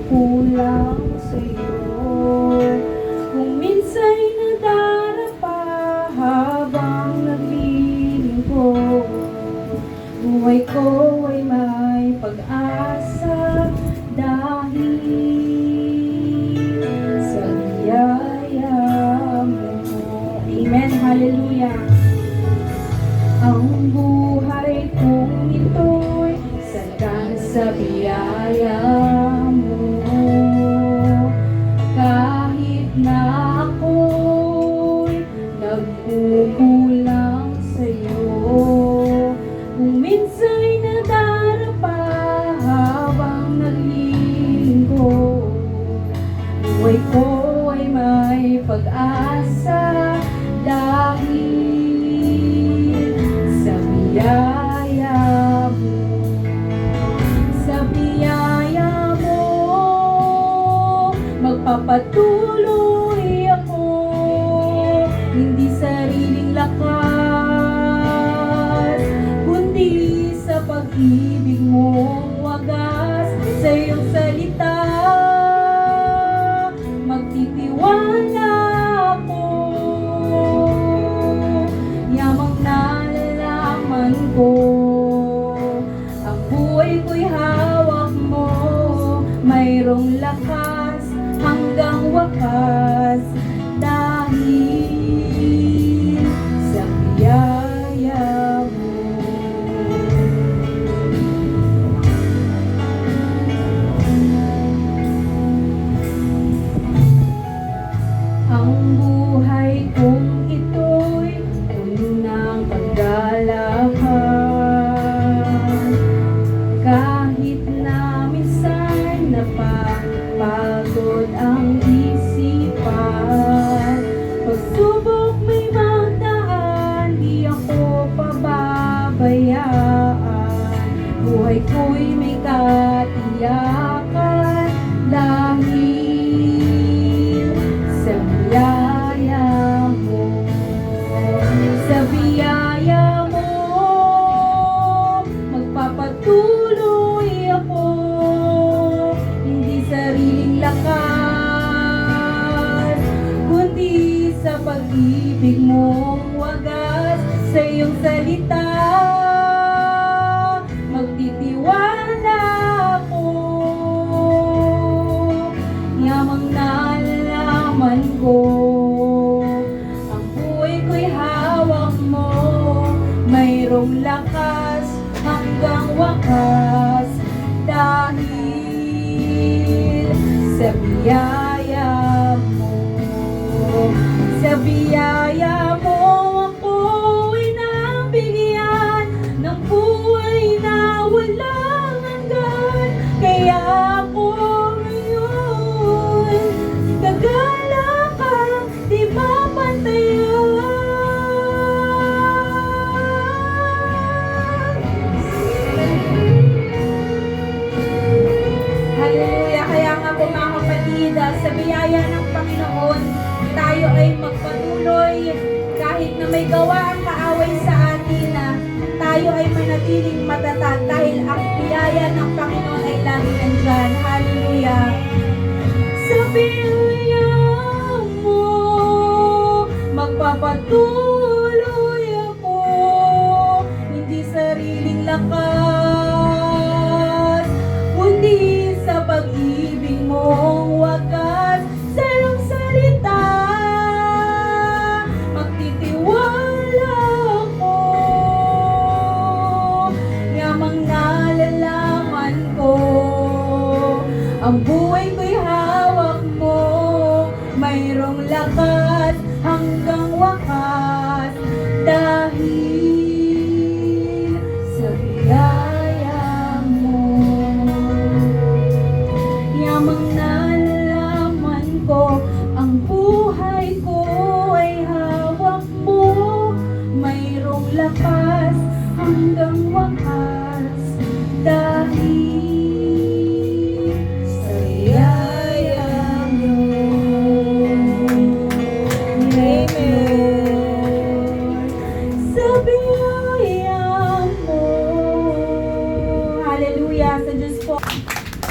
nagkukulang sa'yo. Kung minsa'y nadarapa habang naglilingko, buhay ko ay may pag-asa dahil sa biyaya mo. Amen. Hallelujah. Ang buhay kong ito'y sagana sa biyaya mo. Kahit na ako'y nagkukulang sa'yo, kung minsa'y nadarapa habang naglilinggo, buhay ko ay may pag-asa dahil sa biyaya mo. Sa biyaya mo magpapatuloy ako, hindi sariling lakas, kundi sa pag-ibig mong wagas. Sa iyong salita magtitiwala ako, yamang nalalaman ko, ang buhay ko'y hawak mo, mayroong lakas hanggang wakas dahil sa biyaya mo. Ang buhay kong ito'y puno ng kagalakan, kahit na minsan napapagod ang isipan. Pagsubok may magdaan, di ako pababayaan. Buhay ko'y may katiyakan dahil sa biyaya mo. Sa biyaya mo magpapatuloy ako, hindi sariling lakas, kundi sa pag-ibig mong wagas. Sa iyong salita magtitiwala ako, yamang nalalaman ko, ang buhay ko'y hawak mo, mayroong lakas hanggang wakas dahil sa biyaya mo. Sa biyaya mo ako'y nabigyan ng buhay na walang hanggan, kaya ako ngayon gagala ka, di mapantayan. Hallelujah. Kaya nga po mga kapatid, sa biyaya ng Panginoon, tayo ay magpatuloy kahit na may gawa ang kaaway sa atin, tayo ay manatiling matatag dahil ang biyaya ng Panginoon ay lagi nandyan. Hallelujah. Sa biyaya mo magpapatuloy ako, hindi sariling lakas, kundi sa pag-ibig mong wagas. Sa iyong salita magtitiwala ako, yamang nalalaman ko, ang buhay